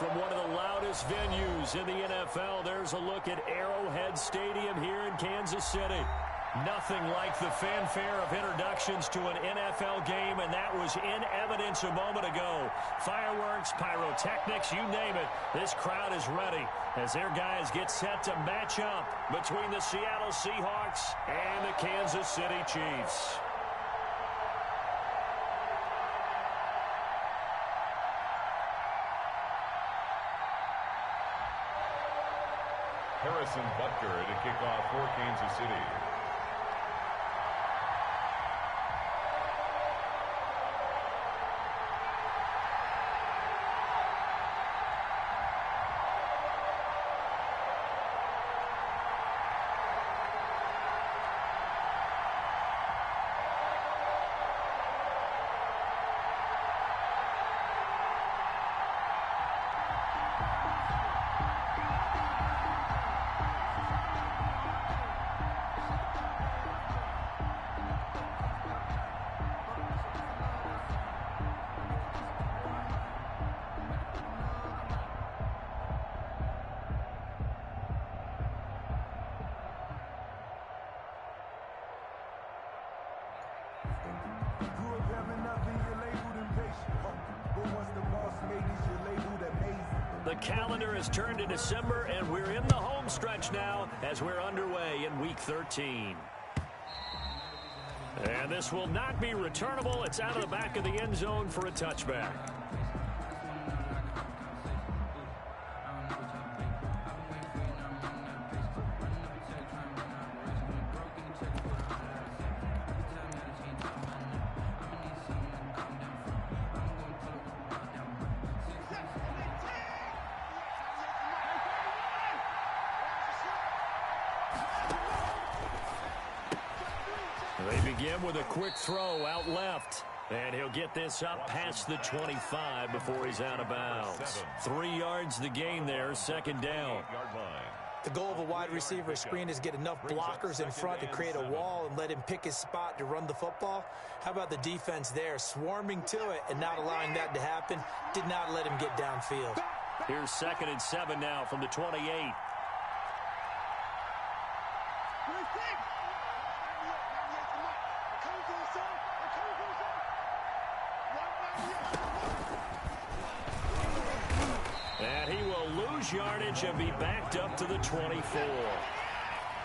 from one of the loudest venues in the NFL. There's a look at Arrowhead Stadium here in Kansas City. Nothing like the fanfare of introductions to an NFL game, and that was in evidence a moment ago. Fireworks, pyrotechnics, you name it. This crowd is ready as their guys get set to match up between the Seattle Seahawks and the Kansas City Chiefs. Harrison Butker to kick off for Kansas City. The calendar has turned to December, and we're in the home stretch now as we're underway in Week 13. And this will not be returnable. It's out of the back of the end zone for a touchback. They begin with a quick throw out left. And he'll get this up past the 25 before he's out of bounds. 3 yards the gain there, second down. The goal of a wide receiver screen is get enough blockers in front to create a wall and let him pick his spot to run the football. How about the defense there, swarming to it and not allowing that to happen? Did not let him get downfield. Here's 2nd and 7 now from the 28. And he will lose yardage and be backed up to the 24.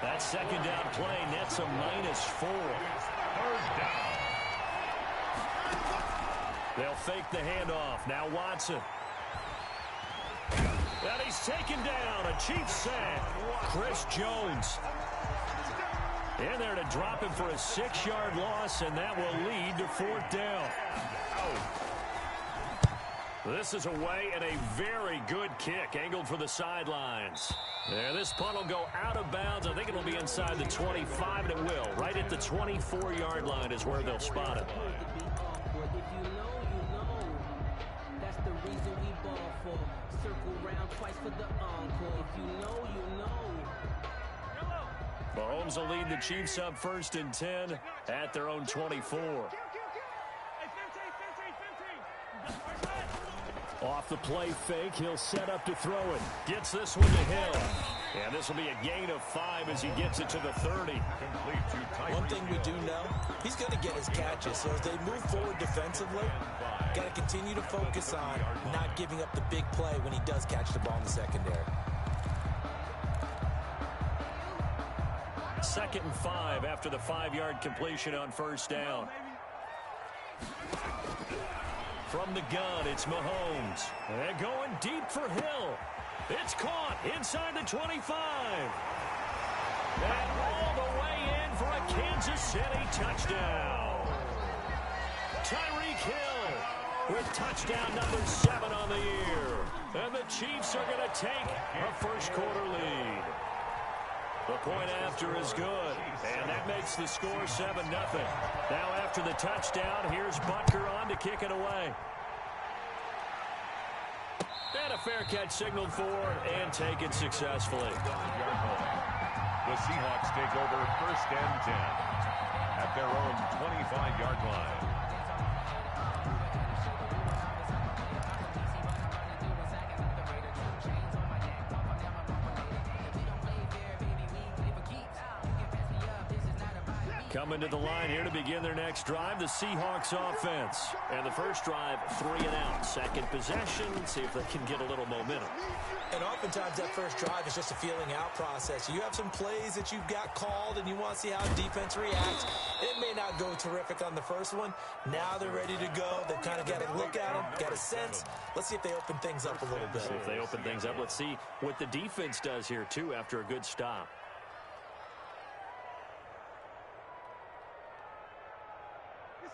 That second down play nets a -4. 3rd down. They'll fake the handoff. Now Watson. And he's taken down. A Chiefs sack. Chris Jones in there to drop him for a 6-yard loss, and that will lead to 4th down. This is away and a very good kick angled for the sidelines. Yeah, this punt will go out of bounds. I think it will be inside the 25, and it will. Right at the 24-yard line is where they'll spot it. That's the reason we ball for. Circle round twice for the encore. If you know, you know. Mahomes will lead the Chiefs up 1st and 10 at their own 24. Off the play fake, he'll set up to throw it. Gets this one to Hill. And this will be a gain of 5 as he gets it to the 30. One thing we do know, he's going to get his catches. So as they move forward defensively, got to continue to focus on not giving up the big play when he does catch the ball in the secondary. 2nd and 5 after the 5-yard completion on 1st down. From the gun, it's Mahomes. And going deep for Hill. It's caught inside the 25. And all the way in for a Kansas City touchdown. Tyreek Hill with touchdown number 7 on the year. And the Chiefs are going to take a first-quarter lead. The point after is good, and that makes the score 7-0. Now after the touchdown, here's Butker on to kick it away. And a fair catch signaled for and taken successfully. The Seahawks take over 1st and 10 at their own 25-yard line. Coming to the line here to begin their next drive, the Seahawks offense. And the first drive, 3 and out. Second possession, see if they can get a little momentum. And oftentimes that first drive is just a feeling out process. You have some plays that you've got called and you want to see how defense reacts. It may not go terrific on the first one. Now they're ready to go. They've kind of got to look at them, got a sense. Let's see if they open things up a little bit. See if they open things up. Let's see what the defense does here, too, after a good stop.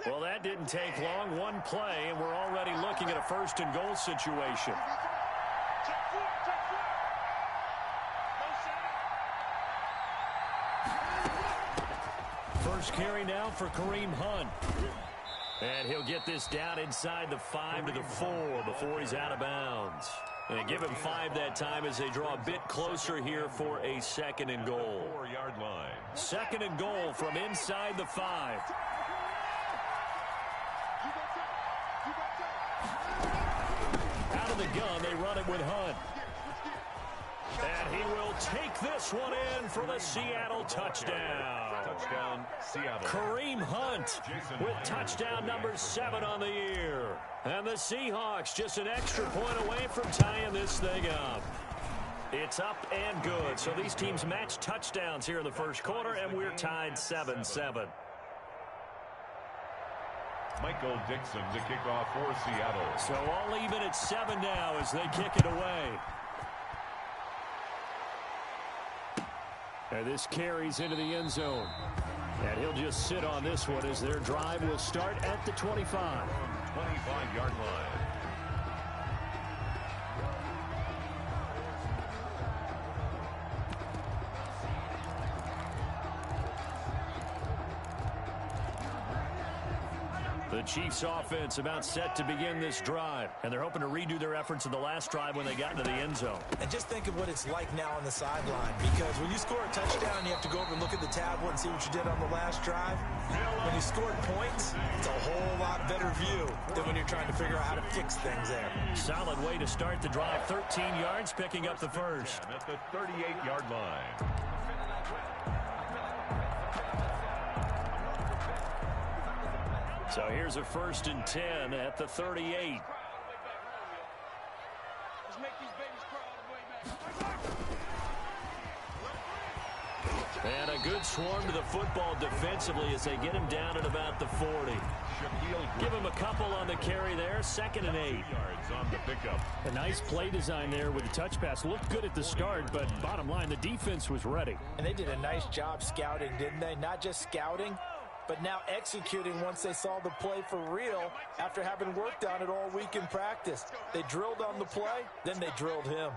Well, that didn't take long. One play, and we're already looking at a first and goal situation. First carry now for Kareem Hunt. And he'll get this down inside the 5 to the 4 before he's out of bounds. And give him 5 that time as they draw a bit closer here for a second and goal. 4-yard line. Second and goal from inside the 5. Out of the gun, they run it with Hunt. And he will take this one in for the Seattle touchdown. Touchdown, Seattle. Kareem Hunt with touchdown number 7 on the year. And the Seahawks just an extra point away from tying this thing up. It's up and good. So these teams match touchdowns here in the first quarter, and we're tied 7-7. Michael Dixon to kick off for Seattle. So all even at 7 now as they kick it away. And this carries into the end zone. And he'll just sit on this one as their drive will start at the 25. 25-yard line. The Chiefs offense about set to begin this drive. And they're hoping to redo their efforts in the last drive when they got into the end zone. And just think of what it's like now on the sideline. Because when you score a touchdown, you have to go over and look at the tablet and see what you did on the last drive. When you scored points, it's a whole lot better view than when you're trying to figure out how to fix things there. Solid way to start the drive. 13 yards, picking up the first. At the 38-yard line. So here's a first and 10 at the 38. And a good swarm to the football defensively as they get him down at about the 40. Give him a couple on the carry there. Second and 8. Yards on the pickup. A nice play design there with the touch pass. Looked good at the start, but bottom line, the defense was ready. And they did a nice job scouting, didn't they? Not just scouting, but now executing once they saw the play for real after having worked on it all week in practice. They drilled on the play, then they drilled him.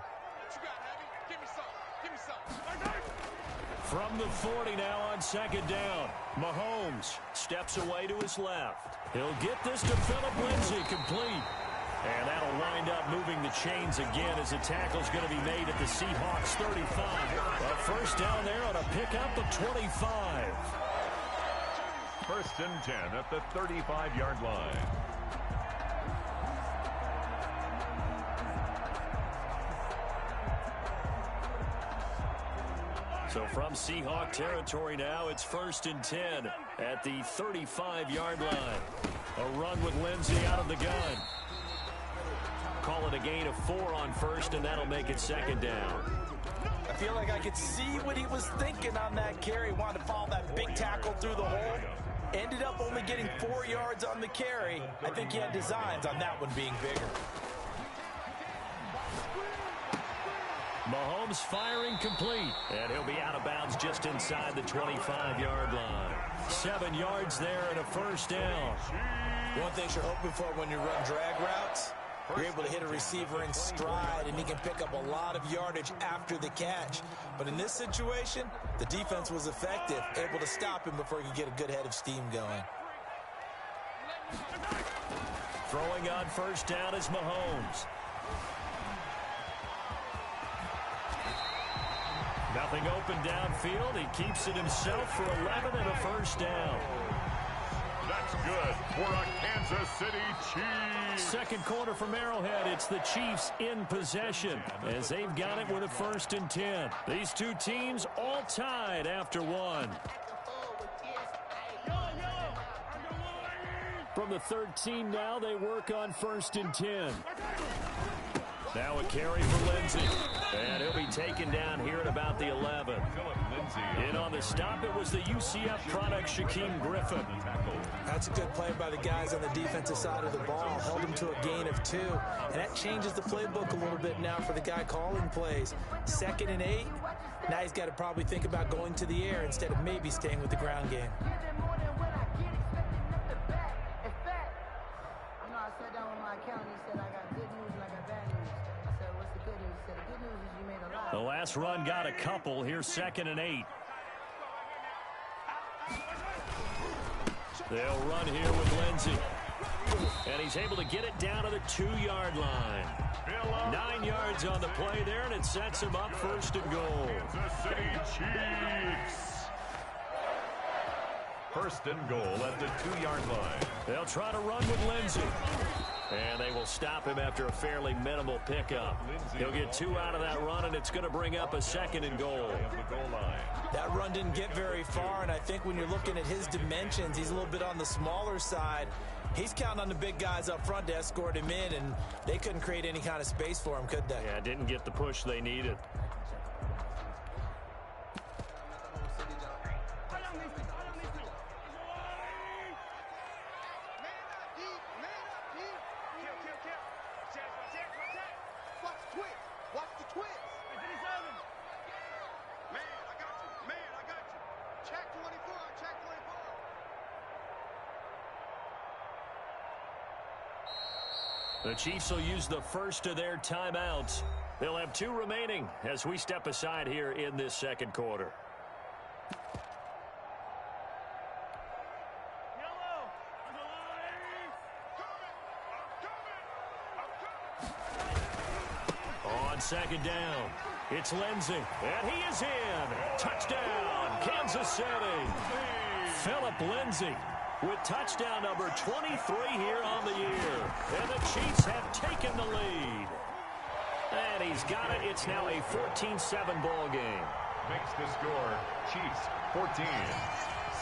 From the 40 now on second down. Mahomes steps away to his left. He'll get this to Phillip Lindsay complete. And that'll wind up moving the chains again as the tackle's going to be made at the Seahawks 35. A first down there on a pickup of 25. First and 10 at the 35-yard line. So from Seahawk territory now, it's first and 10 at the 35-yard line. A run with Lindsay out of the gun. Call it a gain of 4 on first, and that'll make it second down. I feel like I could see what he was thinking on that carry. Wanted to follow that big tackle through the hole. Ended up only getting 4 yards on the carry. I think he had designs on that one being bigger. Mahomes firing complete. And he'll be out of bounds just inside the 25-yard line. 7 yards there and a first down. One thing you're hoping for when you run drag routes, you're able to hit a receiver in stride, and he can pick up a lot of yardage after the catch. But in this situation, the defense was effective, able to stop him before he could get a good head of steam going. Throwing on first down is Mahomes. Nothing open downfield. He keeps it himself for 11 and a first down. That's good for a Kansas City Chiefs. Second quarter from Arrowhead. It's the Chiefs in possession as they've got it with a first and 10. These two teams all tied after one. From the 13 now, they work on 1st and 10. Now a carry for Lindsey. And he'll be taken down here at about the 11. In on the stop, it was the UCF product, Shaquem Griffin. That's a good play by the guys on the defensive side of the ball. Held him to a gain of 2. And that changes the playbook a little bit now for the guy calling plays. 2nd and 8. Now he's got to probably think about going to the air instead of maybe staying with the ground game. The last run got a couple. Here's 2nd and 8. They'll run here with Lindsey. And he's able to get it down to the 2-yard line. 9 yards on the play there, and it sets him up 1st and goal. Kansas City Chiefs. 1st and goal at the 2-yard line. They'll try to run with Lindsey. And they will stop him after a fairly minimal pickup. He'll get 2 out of that run, and it's going to bring up a 2nd and goal. That run didn't get very far, and I think when you're looking at his dimensions, he's a little bit on the smaller side. He's counting on the big guys up front to escort him in, and they couldn't create any kind of space for him, could they? Yeah, didn't get the push they needed. The Chiefs will use the first of their timeouts. They'll have 2 remaining as we step aside here in this 2nd quarter. On 2nd down, it's Lindsey, and he is in. Touchdown, Kansas City. Philip Lindsey with touchdown number 23 here on the year. And the Chiefs have taken the lead. And he's got it. It's now a 14-7 ball game. Makes the score Chiefs 14.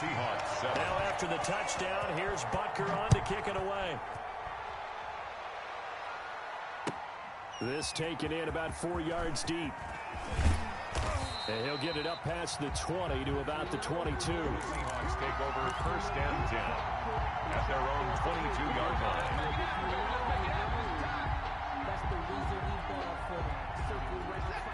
Seahawks 7. Now after the touchdown, here's Butker on to kick it away. This taken in about 4 yards deep. And he'll get it up past the 20 to about the 22. Seahawks take over 1st and 10 at their own 22-yard line.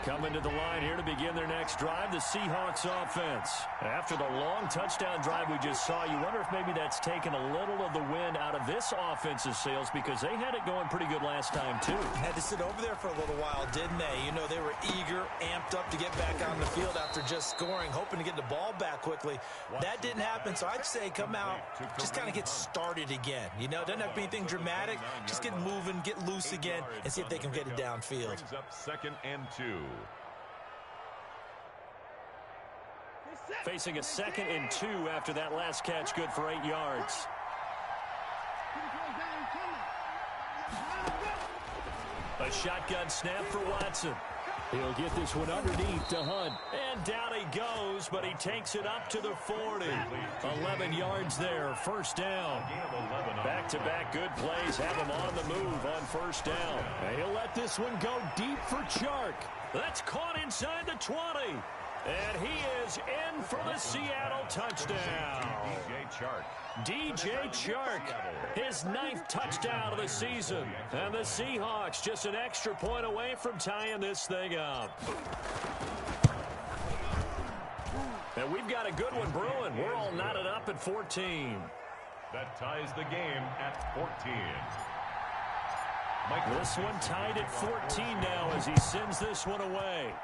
Coming to the line here to begin their next drive, the Seahawks offense. After the long touchdown drive we just saw, you wonder if maybe that's taken a little of the wind out of this offense's sails because they had it going pretty good last time too. Had to sit over there for a little while, didn't they? You know, they were eager, amped up to get back on the field after just scoring, hoping to get the ball back quickly. That didn't happen, so I'd say come out, just kind of get started again. You know, doesn't have to be anything dramatic. Just get moving, get loose again, and see if they can get it downfield. Brings up 2nd and 2. Facing a 2nd and 2 after that last catch, good for 8 yards. A shotgun snap for Watson. He'll get this one underneath to Hunt. And down he goes, but he takes it up to the 40. 11 yards there, 1st down. Back-to-back good plays have him on the move on 1st down. And he'll let this one go deep for Chark. That's caught inside the 20. And he is in for the Seattle touchdown. DJ Chark, his 9th touchdown of the season. And the Seahawks just an extra point away from tying this thing up. And we've got a good one brewing. We're all knotted up at 14. That ties the game at 14. This one tied at 14 now as he sends this one away.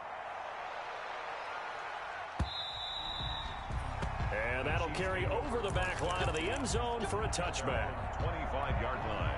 And that'll carry over the back line of the end zone for a touchback. 25-yard line.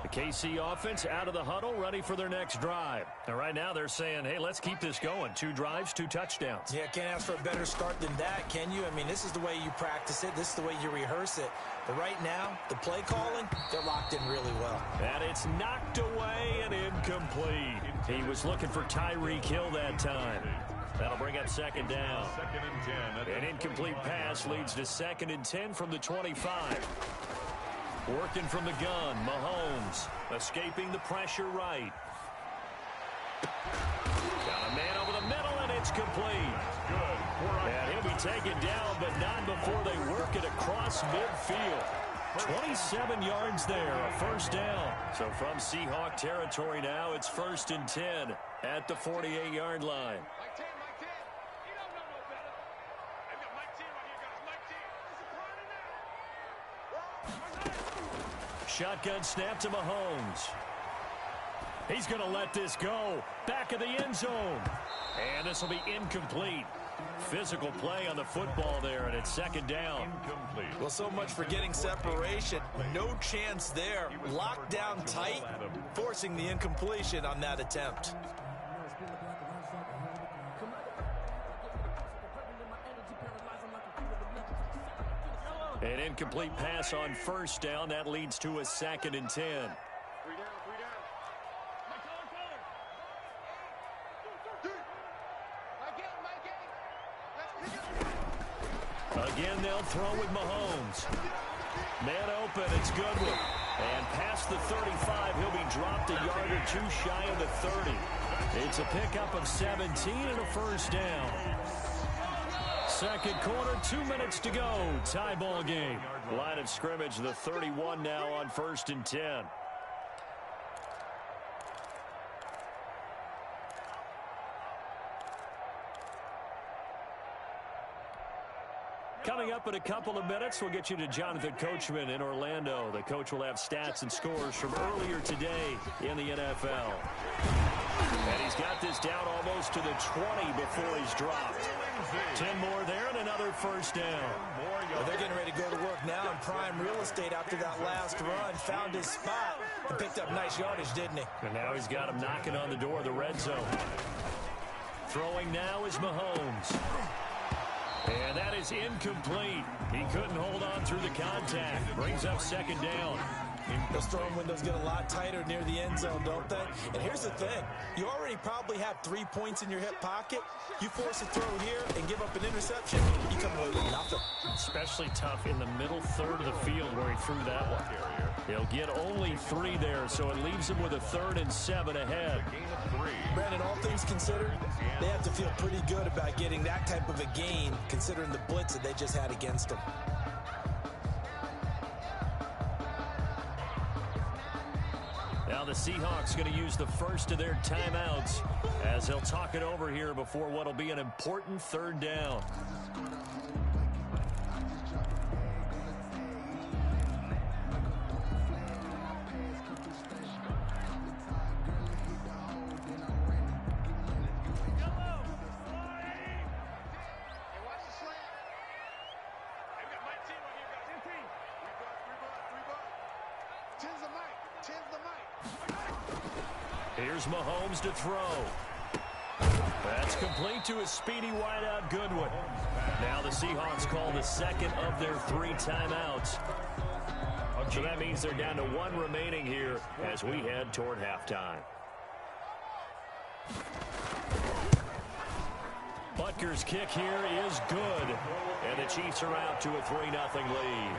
The KC offense out of the huddle, ready for their next drive. And right now they're saying, hey, let's keep this going. 2 drives, 2 touchdowns. Yeah, can't ask for a better start than that, can you? I mean, this is the way you practice it. This is the way you rehearse it. But right now, the play calling, they're locked in really well. And it's knocked away and incomplete. He was looking for Tyreek Hill that time. That'll bring up second down. 2nd and 10. An incomplete pass leads to 2nd and 10 from the 25. Working from the gun, Mahomes escaping the pressure right. Got a man over the middle, and it's complete. Good. And he'll be taken down, but not before they work it across midfield. 27 yards there, a first down. So from Seahawk territory now, it's 1st and 10 at the 48-yard line. Shotgun snap to Mahomes. He's going to let this go. Back of the end zone. And this will be incomplete. Physical play on the football there, and it's 2nd down. Incomplete. Well, so much for getting separation. No chance there. Locked down tight, forcing the incompletion on that attempt. An incomplete pass on 1st down. That leads to a 2nd and 10. Again, they'll throw with Mahomes. Man open, it's Goodwin. And past the 35, he'll be dropped a yard or 2 shy of the 30. It's a pickup of 17 and a first down. Second quarter, 2 minutes to go. Tie ball game. Line of scrimmage, the 31 now on 1st and 10. Coming up in a couple of minutes, we'll get you to Jonathan Coachman in Orlando. The coach will have stats and scores from earlier today in the NFL. And he's got this down almost to the 20 before he's dropped. 10 more there and another first down. Well, they're getting ready to go to work now in prime real estate after that last run. Found his spot and picked up nice yardage, didn't he? And now he's got him knocking on the door of the red zone. Throwing now is Mahomes. And that is incomplete. He couldn't hold on through the contact. Brings up 2nd down. Those throwing windows get a lot tighter near the end zone, don't they? And here's the thing. You already probably have 3 points in your hip pocket. You force a throw here and give up an interception, you come away with nothing. Especially tough in the middle third of the field where he threw that one. He'll get only 3 there, so it leaves him with a 3rd and 7 ahead. Brandon, all things considered, they have to feel pretty good about getting that type of a gain, considering the blitz that they just had against them. Now the Seahawks going to use the first of their timeouts as they'll talk it over here before what will be an important 3rd down. Here's Mahomes to throw. That's complete to a speedy wideout Goodwin. Now the Seahawks call the 2nd of their 3 timeouts. So that means they're down to 1 remaining here as we head toward halftime. Butker's kick here is good. And the Chiefs are out to a 3-0 lead.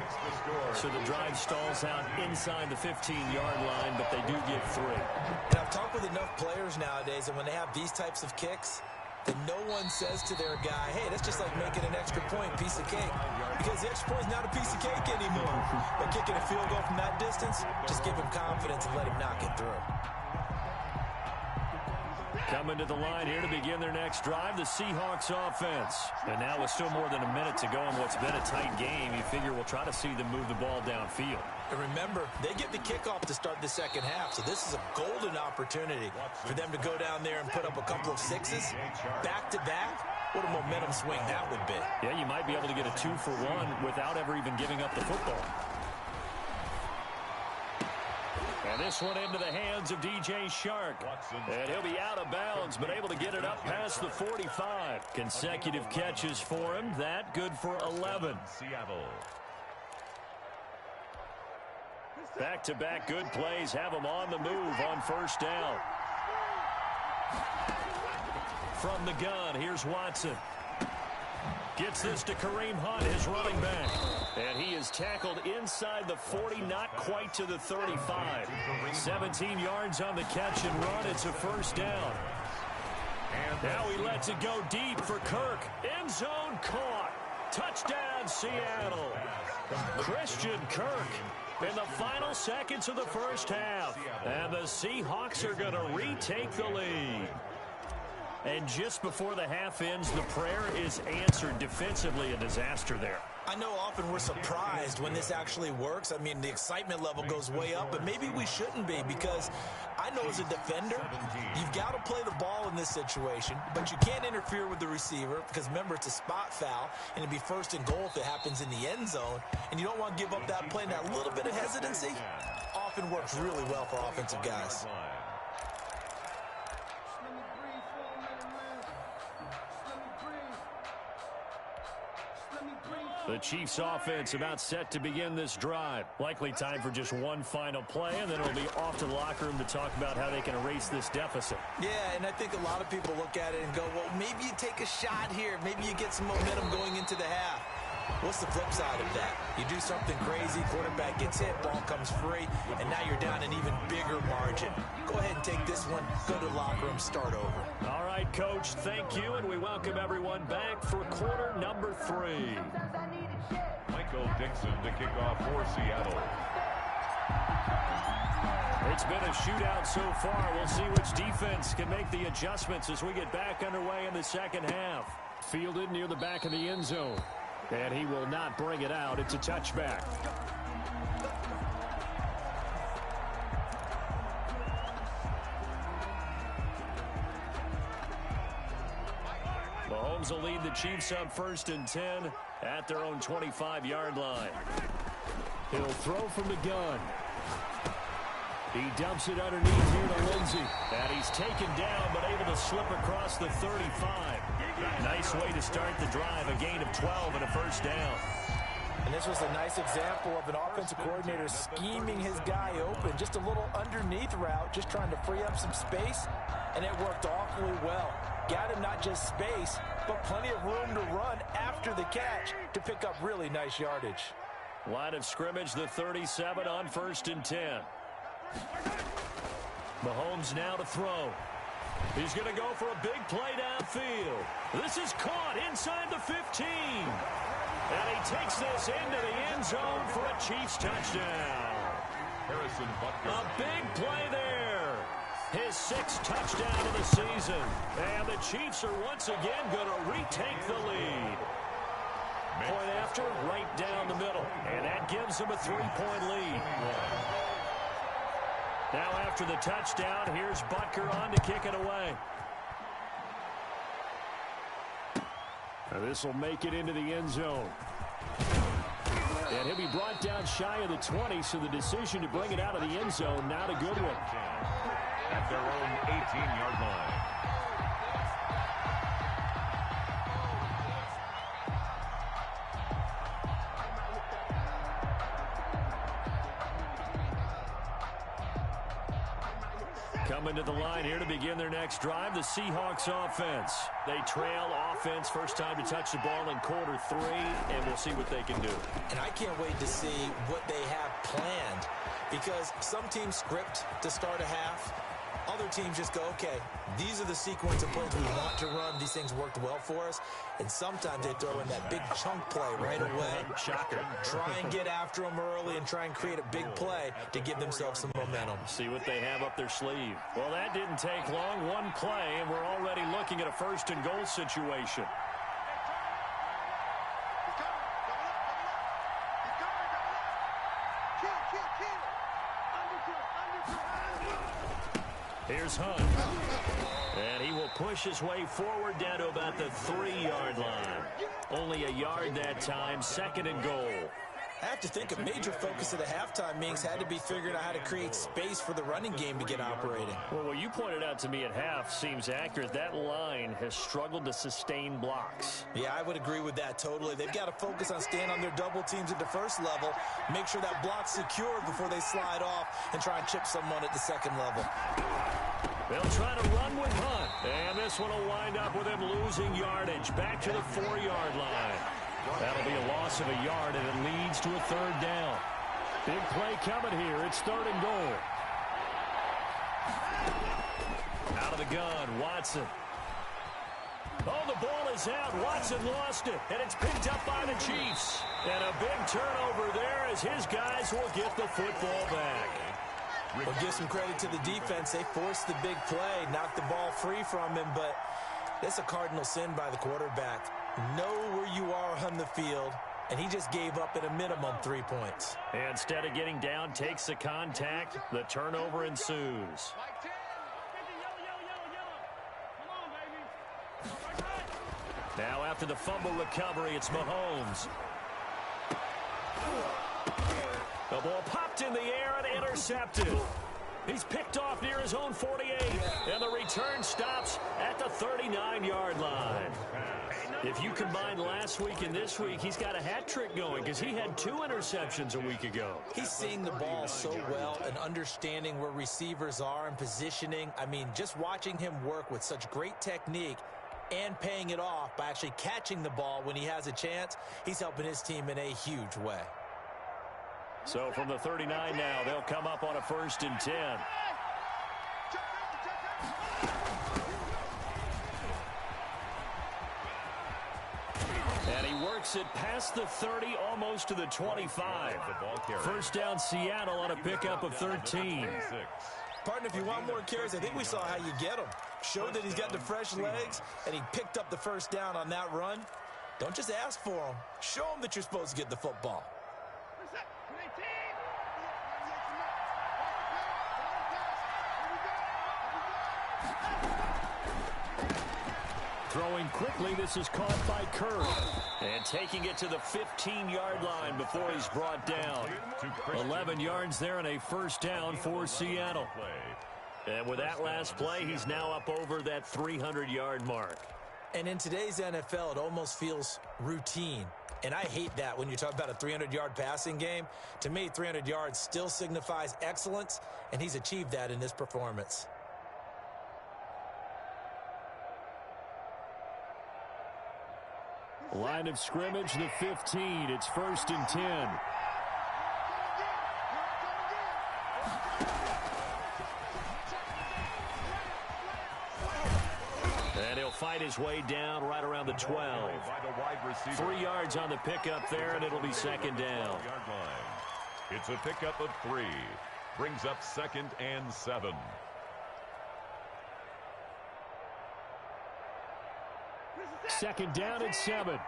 So the drive stalls out inside the 15-yard line, but they do get 3. And I've talked with enough players nowadays, and when they have these types of kicks, then no one says to their guy, hey, that's just like making an extra point, piece of cake. Because the extra point is not a piece of cake anymore. But kicking a field goal from that distance, just give him confidence and let him knock it through. Coming to the line here to begin their next drive, the Seahawks offense. And now with still more than a minute to go in what's been a tight game, you figure we'll try to see them move the ball downfield. And remember, they get the kickoff to start the second half, so this is a golden opportunity for them to go down there and put up a couple of 6s back-to-back. What a momentum swing that would be. Yeah, you might be able to get a 2-for-1 without ever even giving up the football. And this one into the hands of DJ Shark. And he'll be out of bounds, but able to get it up past the 45. Consecutive catches for him. That good for 11. Seattle. Back-to-back good plays have him on the move on first down. From the gun, here's Watson. Gets this to Kareem Hunt, his running back. And he is tackled inside the 40, not quite to the 35. 17 yards on the catch and run. It's a first down. Now he lets it go deep for Kirk. End zone caught. Touchdown, Seattle. Christian Kirk in the final seconds of the first half. And the Seahawks are going to retake the lead. And just before the half ends, the prayer is answered. Defensively, a disaster there. I know often we're surprised when this actually works. I mean, the excitement level goes way up, but maybe we shouldn't be, because I know as a defender, you've got to play the ball in this situation, but you can't interfere with the receiver because, remember, it's a spot foul, and it'd be first and goal if it happens in the end zone, and you don't want to give up that play. And that little bit of hesitancy often works really well for offensive guys. The Chiefs offense about set to begin this drive. Likely time for just one final play, and then it'll be off to the locker room to talk about how they can erase this deficit. Yeah, and I think a lot of people look at it and go, well, maybe you take a shot here. Maybe you get some momentum going into the half. What's the flip side of that? You do something crazy, quarterback gets hit, ball comes free, and now you're down an even bigger margin. Go ahead and take this one, go to the locker room, start over. All right, Coach, thank you, and we welcome everyone back for quarter number 3. Michael Dixon to kick off for Seattle. It's been a shootout so far. We'll see which defense can make the adjustments as we get back underway in the second half. Fielded near the back of the end zone. And he will not bring it out. It's a touchback. Mahomes will lead the Chiefs up 1st and 10 at their own 25-yard line. He'll throw from the gun. He dumps it underneath here to Lindsey. And he's taken down, but able to slip across the 35. Nice way to start the drive. A gain of 12 and a first down. And this was a nice example of an offensive coordinator scheming his guy open. Just a little underneath route, just trying to free up some space. And it worked awfully well. Got him not just space, but plenty of room to run after the catch to pick up really nice yardage. Line of scrimmage, the 37 on 1st and 10. Mahomes now to throw. He's going to go for a big play downfield. This is caught inside the 15. And he takes this into the end zone for a Chiefs touchdown. Harrison Butker. A big play there. His 6th touchdown of the season. And the Chiefs are once again going to retake the lead. Point after, right down the middle. And that gives them a 3-point lead. Now after the touchdown, here's Butker on to kick it away. This will make it into the end zone. And he'll be brought down shy of the 20, so the decision to bring it out of the end zone, not a good one. At their own 18-yard line. Coming to the line here to begin their next drive, the Seahawks offense. They trail offense, first time to touch the ball in quarter 3, and we'll see what they can do. And I can't wait to see what they have planned, because some teams script to start a half. Other teams just go, okay, these are the sequence of plays we want to run. These things worked well for us. And sometimes they throw in that big chunk play right away. Shocker. Try and get after them early and try and create a big play to give themselves some momentum. See what they have up their sleeve. Well, that didn't take long. One play, and we're already looking at a 1st and goal situation. Here's Hunt. And he will push his way forward down to about the 3-yard line. Only a yard that time, 2nd and goal. I have to think a major focus of the halftime meetings had to be figuring out how to create space for the running game to get operating. Well, what you pointed out to me at half seems accurate. That line has struggled to sustain blocks. Yeah, I would agree with that totally. They've got to focus on staying on their double teams at the first level, make sure that block's secured before they slide off and try and chip someone at the second level. They'll try to run with Hunt. And this one will wind up with him losing yardage. Back to the 4-yard line. That'll be a loss of a yard, and it leads to a third down. Big play coming here. It's 3rd and goal. Out of the gun, Watson. Oh, the ball is out. Watson lost it, and it's picked up by the Chiefs. And a big turnover there as his guys will get the football back. Well, give some credit to the defense. They forced the big play, knocked the ball free from him, but that's a cardinal sin by the quarterback. Know where you are on the field, and he just gave up at a minimum 3 points. Instead of getting down, takes the contact. The turnover ensues. Now after the fumble recovery, it's Mahomes. The ball popped in the air and intercepted. He's picked off near his own 48, and the return stops at the 39-yard line. If you combine last week and this week, he's got a hat trick going because he had 2 interceptions a week ago. He's seeing the ball so well and understanding where receivers are and positioning. I mean, just watching him work with such great technique and paying it off by actually catching the ball when he has a chance, he's helping his team in a huge way. So from the 39 now, they'll come up on a 1st and 10. And he works it past the 30, almost to the 25. First down Seattle on a pickup of 13. Partner, if you want more carries, I think we saw how you get them. Showed that he's got the fresh legs, and he picked up the first down on that run. Don't just ask for them. Show them that you're supposed to get the football. Throwing quickly, this is caught by Curry. And taking it to the 15-yard line before he's brought down. 11 yards there and a first down for Seattle. And with that last play, he's now up over that 300-yard mark. And in today's NFL, it almost feels routine. And I hate that when you talk about a 300-yard passing game. To me, 300 yards still signifies excellence, and he's achieved that in this performance. Line of scrimmage, the 15. It's 1st and 10. And he'll fight his way down right around the 12. 3 yards on the pickup there, and it'll be 2nd down. It's a pickup of 3. Brings up 2nd and 7. Second down and 7.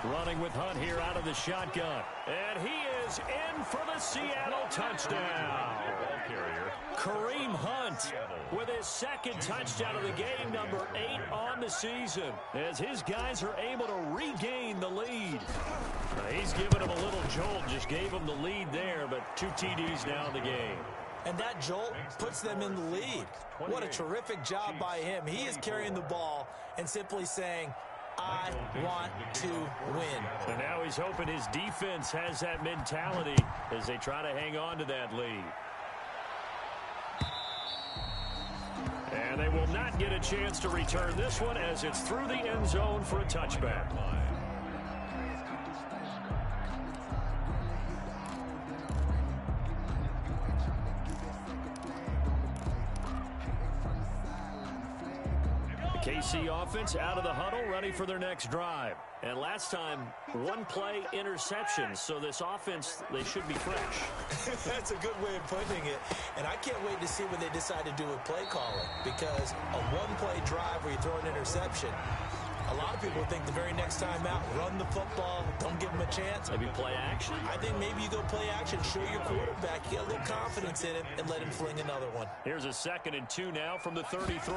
Running with Hunt here out of the shotgun. And he is in for the Seattle touchdown. Kareem Hunt with his 2nd touchdown of the game, number 8 on the season, as his guys are able to regain the lead. He's given him a little jolt, just gave him the lead there, but 2 TDs now in the game. And that jolt puts them in the lead. What a terrific job by him. He is carrying the ball and simply saying, I want to win. And now he's hoping his defense has that mentality as they try to hang on to that lead. And they will not get a chance to return this one as it's through the end zone for a touchback. KC offense out of the huddle, ready for their next drive. And last time, 1-play interception. So this offense, they should be fresh. That's a good way of putting it. And I can't wait to see what they decide to do with play calling. Because a 1-play drive where you throw an interception, a A lot of people think the very next time out, run the football, don't give him a chance. Maybe play action? I think maybe you go play action, show your quarterback, get a little confidence in him, and let him fling another one. Here's a 2nd and 2 now from the 33.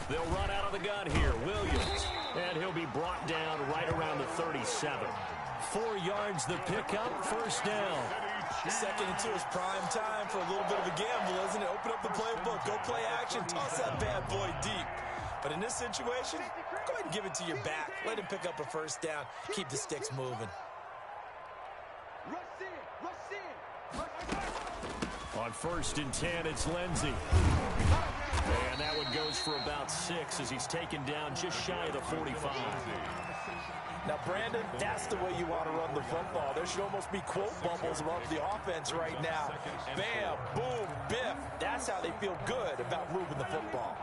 They'll run out of the gun here. Williams. And he'll be brought down right around the 37. 4 yards the pickup, 1st down. 2nd and 2 is prime time for a little bit of a gamble, isn't it? Open up the playbook, go play action, toss that bad boy deep. But in this situation, go ahead and give it to your back. Let him pick up a 1st down, keep the sticks moving. On 1st and 10, it's Lindsey. And that one goes for about 6 as he's taken down just shy of the 45. Now, Brandon, that's the way you want to run the football. There should almost be quote bubbles above the offense right now. Bam, boom, biff. That's how they feel good about moving the football.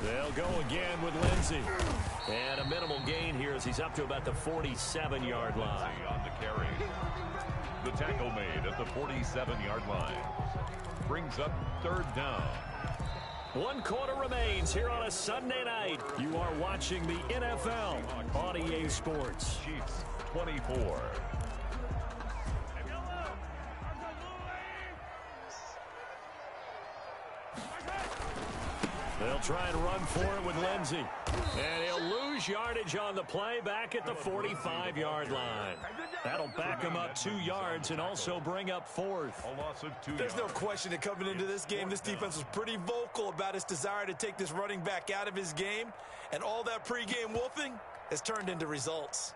They'll go again with Lindsey. And a minimal gain here as he's up to about the 47-yard line. On the carry. The tackle made at the 47-yard line. Brings up 3rd down. 1 quarter remains here on a Sunday night. You are watching the NFL on EA Sports. Chiefs 24. They'll try and run for it with Lindsey. And he'll lose yardage on the play back at the 45-yard line. That'll back him up 2 yards and also bring up 4th. A loss of 2 There's yards. no question that coming into this game, this defense was pretty vocal about its desire to take this running back out of his game. And all that pregame wolfing has turned into results.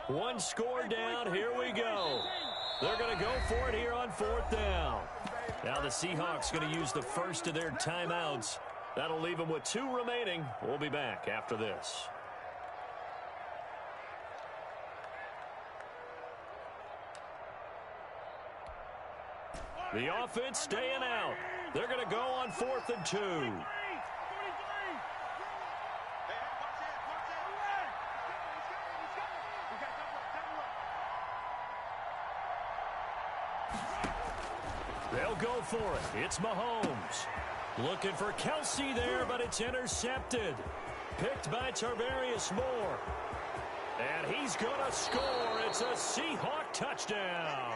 One score down. Here we go. They're going to go for it here on 4th down. Now the Seahawks going to use the first of their timeouts. That'll leave them with 2 remaining. We'll be back after this. The offense staying out. They're going to go on 4th and 2. They'll go for it. It's Mahomes. Looking for Kelsey there, but it's intercepted. Picked by Tarvarius Moore. And he's going to score. It's a Seahawk touchdown.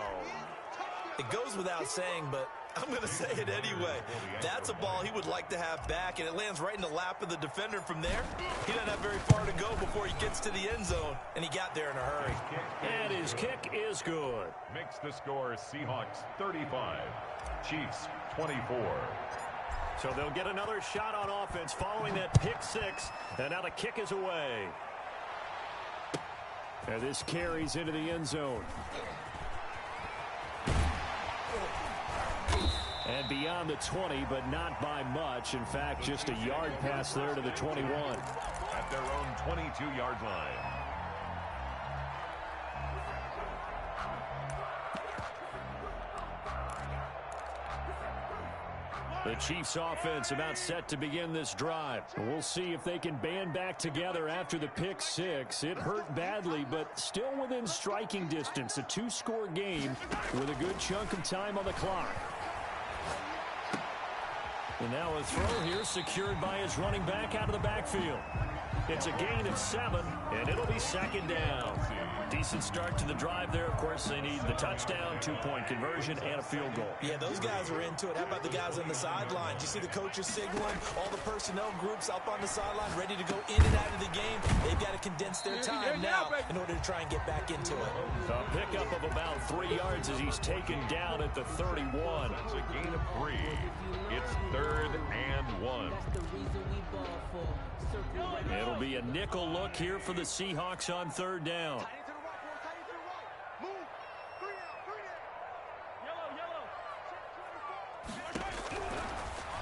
It goes without saying, but I'm going to say it anyway. That's a ball he would like to have back, and it lands right in the lap of the defender from there. He doesn't have very far to go before he gets to the end zone, and he got there in a hurry. And his kick is good. Makes the score Seahawks 35, Chiefs 24. So they'll get another shot on offense following that pick 6, and now the kick is away. And this carries into the end zone. And beyond the 20, but not by much. In fact, just a yard pass there to the 21. At their own 22-yard line. The Chiefs offense about set to begin this drive. We'll see if they can band back together after the pick 6. It hurt badly, but still within striking distance. A 2-score game with a good chunk of time on the clock. And now a throw here secured by his running back out of the backfield. It's a gain of 7, and it'll be 2nd down. Decent start to the drive there. Of course, they need the touchdown, 2-point conversion, and a field goal. Yeah, those guys are into it. How about the guys on the sidelines? You see the coaches signaling, all the personnel groups up on the sideline ready to go in and out of the game. They've got to condense their time now in order to try and get back into it. A pickup of about 3 yards as he's taken down at the 31. That's a gain of 3. It's 3rd and 1. It'll be a nickel look here for the Seahawks on 3rd down.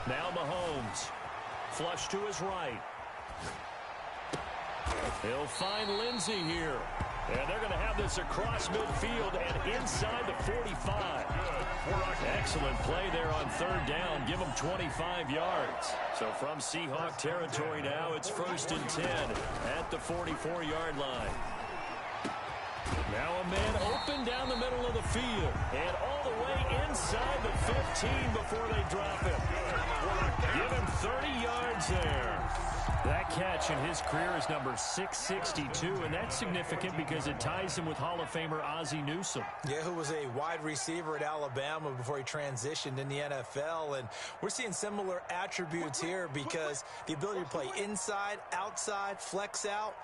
Now Mahomes. Flush to his right. He'll find Lindsey here. And they're going to have this across midfield and inside the 45. Excellent play there on third down. Give them 25 yards. So from Seahawk territory now, it's 1st and 10 at the 44-yard line. Now a man open down the middle of the field and all the way inside the 15 before they drop him. Give him 30 yards there. That catch in his career is number 662, and that's significant because it ties him with Hall of Famer Ozzie Newsome. Yeah, who was a wide receiver at Alabama before he transitioned in the NFL. And we're seeing similar attributes here because the ability to play inside, outside, flex out,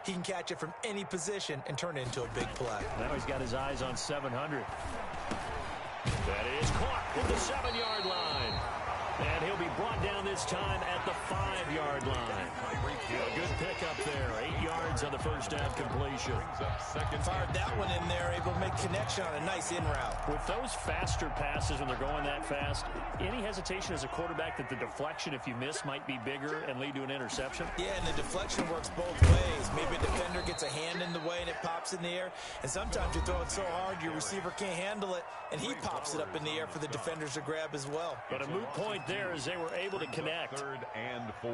he can catch it from any position and turn it into a big play. Now he's got his eyes on 700. That is caught at the 7-yard line. And he'll be brought down this time at the 5-yard line. A good pickup there. 8 yards on the first down completion. Fired that one in there, able to make connection on a nice in route. With those faster passes when they're going that fast, any hesitation as a quarterback that the deflection, if you miss, might be bigger and lead to an interception? Yeah, and the deflection works both ways. Maybe a defender gets a hand in the way and it pops in the air. And sometimes you throw it so hard your receiver can't handle it, and he pops it up in the air for the defenders to grab as well. But a moot point there as they were able to connect. 3rd and 4.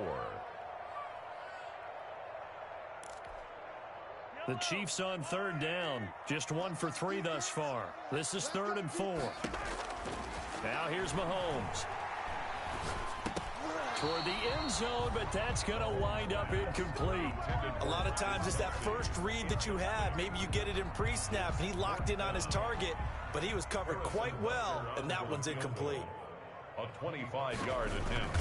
The Chiefs on third down. Just 1 for 3 thus far. This is 3rd and 4. Now here's Mahomes. Toward the end zone, but that's going to wind up incomplete. A lot of times it's that first read that you have. Maybe you get it in pre-snap, and he locked in on his target, but he was covered quite well, and that one's incomplete. A 25-yard attempt.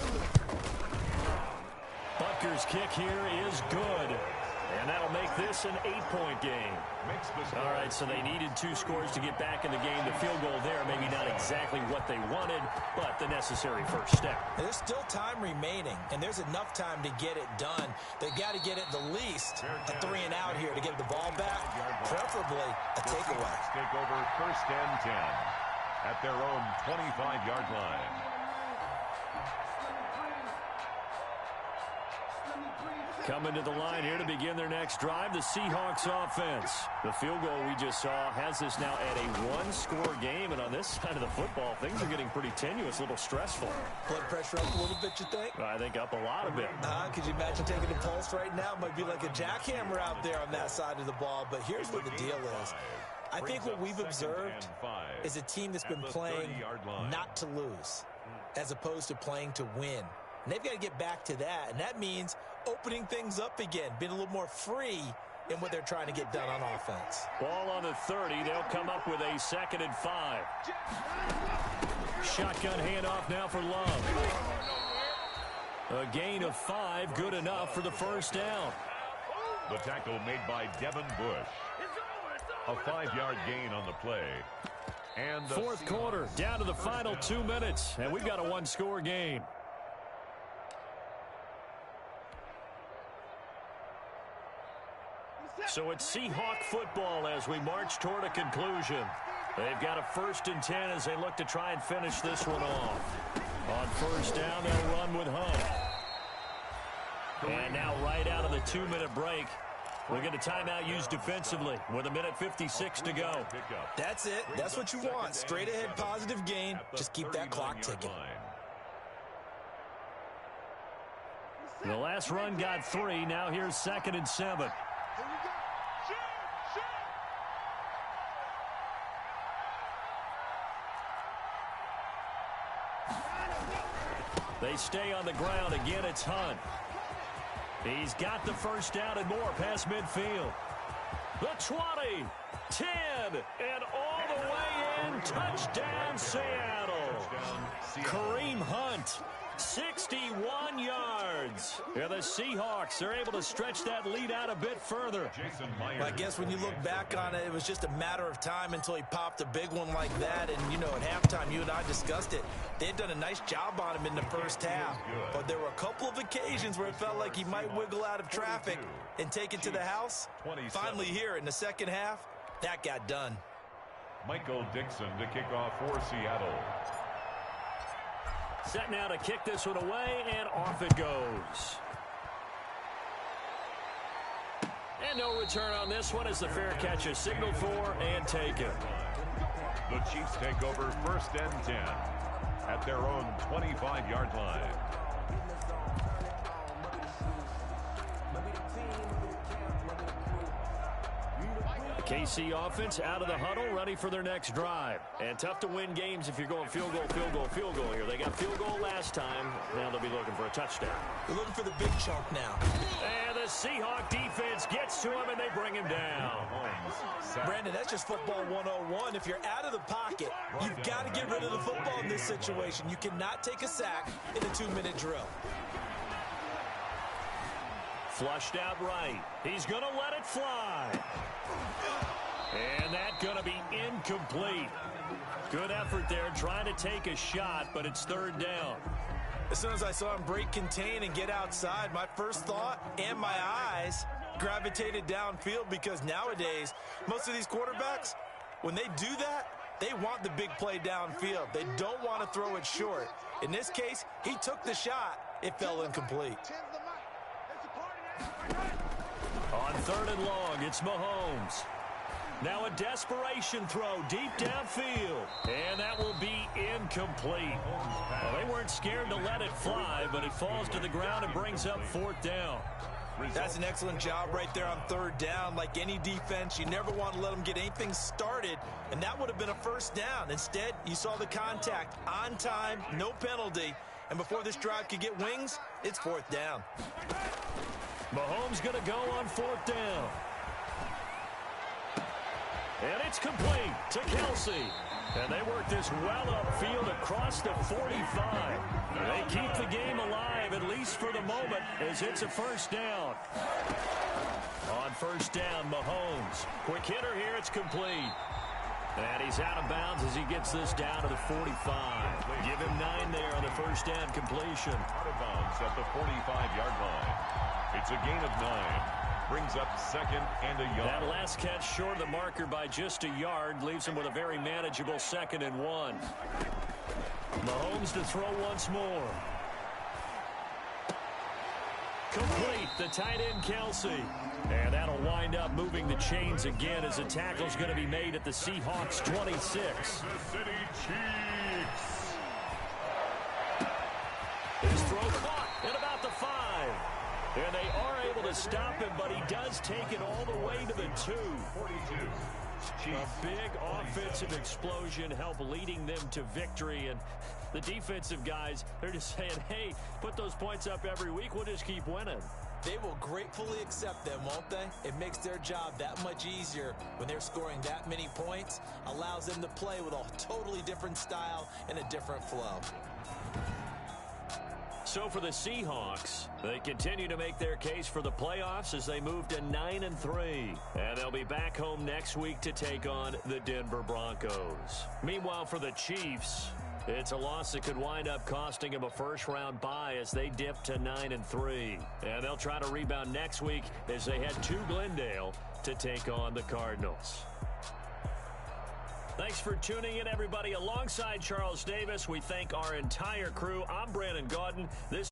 Butker's kick here is good. And that'll make this an 8-point game. All right, so they needed 2 scores to get back in the game. The field goal there, maybe not exactly what they wanted, but the necessary first step. There's still time remaining, and there's enough time to get it done. They've got to get it the least a 3 and out here to get the ball back, preferably a takeaway. Take over 1st and 10 at their own 25-yard line. Coming to the line here to begin their next drive, the Seahawks offense. The field goal we just saw has this now at a 1-score game, and on this side of the football, things are getting pretty tenuous, a little stressful. Blood pressure up a little bit, you think? I think up a lot of it. Could you imagine taking a pulse right now? Might be like a jackhammer out there on that side of the ball, but here's what the deal is. I think what we've observed is a team that's been playing not to lose as opposed to playing to win. And they've got to get back to that, and that means opening things up again, being a little more free in what they're trying to get done on offense. Ball on the 30. They'll come up with a 2nd and 5. Shotgun handoff now for Love. A gain of 5, good enough for the first down. The tackle made by Devin Bush. A 5-yard gain on the play. And the 4th quarter, down to the final 2 minutes, and we've got a 1-score game. So it's Seahawk football as we march toward a conclusion. They've got a 1st and 10 as they look to try and finish this one off. On first down, they'll run with Hunt. And now right out of the 2-minute break, we'll get a timeout used defensively with 1:56 to go. That's it. That's what you want. Straight ahead positive gain. Just keep that clock ticking. The last run got 3. Now here's 2nd and 7. They stay on the ground. Again, it's Hunt. He's got the first down and more past midfield. The 20, 10, and all the way in. Touchdown, Seattle. Kareem Hunt, 61 yards. Yeah, the Seahawks are able to stretch that lead out a bit further. Well, I guess when you look back on it, it was just a matter of time until he popped a big one like that. And, you know, at halftime, you and I discussed it. They had done a nice job on him in the first half. But there were a couple of occasions where it felt like he might wiggle out of traffic and take it to the house. Finally here in the second half, that got done. Michael Dixon to kick off for Seattle. Set now to kick this one away, and off it goes. And no return on this one as the fair catch is signaled for and taken. The Chiefs take over 1st and 10 at their own 25-yard line. The KC offense out of the huddle, ready for their next drive. And tough to win games if you're going field goal, field goal, field goal here. They got field goal last time. Now they'll be looking for a touchdown. They're looking for the big chunk now. And the Seahawk defense gets to him, and they bring him down. Brandon, that's just football 101. If you're out of the pocket, you've got to get rid of the football in this situation. You cannot take a sack in a 2-minute drill. Flushed out right. He's going to let it fly. And that's going to be incomplete. Good effort there trying to take a shot, but it's 3rd down. As soon as I saw him break contain and get outside, my first thought and my eyes gravitated downfield, because nowadays, most of these quarterbacks, when they do that, they want the big play downfield. They don't want to throw it short. In this case, he took the shot. It fell incomplete. On 3rd and long, it's Mahomes. Now a desperation throw deep downfield. And that will be incomplete. Well, they weren't scared to let it fly, but it falls to the ground and brings up 4th down. That's an excellent job right there on 3rd down. Like any defense, you never want to let them get anything started, and that would have been a 1st down. Instead, you saw the contact on time, no penalty, and before this drive could get wings, it's 4th down. Mahomes going to go on 4th down. And it's complete to Kelsey. And they work this well upfield across the 45. They keep the game alive, at least for the moment, as it's a 1st down. On 1st down, Mahomes. Quick hitter here, it's complete. And he's out of bounds as he gets this down to the 45. Give him 9 there on the 1st down completion. Out of bounds at the 45-yard line. It's a gain of 9. Brings up 2nd and a yard. That last catch short of the marker by just a yard leaves him with a very manageable 2nd and 1. Mahomes to throw once more. Complete, the tight end Kelsey. And that'll wind up moving the chains again as the tackle's going to be made at the Seahawks 26. Kansas City Chiefs. His throw caught at about the 5. And they are able to stop him, but he does take it all the way to the 2. 42. A big offensive explosion help leading them to victory. And the defensive guys, they're just saying, hey, put those points up every week. We'll just keep winning. They will gratefully accept them, won't they? It makes their job that much easier when they're scoring that many points. Allows them to play with a totally different style and a different flow. So for the Seahawks, they continue to make their case for the playoffs as they move to 9-3. And they'll be back home next week to take on the Denver Broncos. Meanwhile, for the Chiefs, it's a loss that could wind up costing them a first-round bye as they dip to 9-3. And they'll try to rebound next week as they head to Glendale to take on the Cardinals. Thanks for tuning in, everybody. Alongside Charles Davis, we thank our entire crew. I'm Brandon Gaudin. This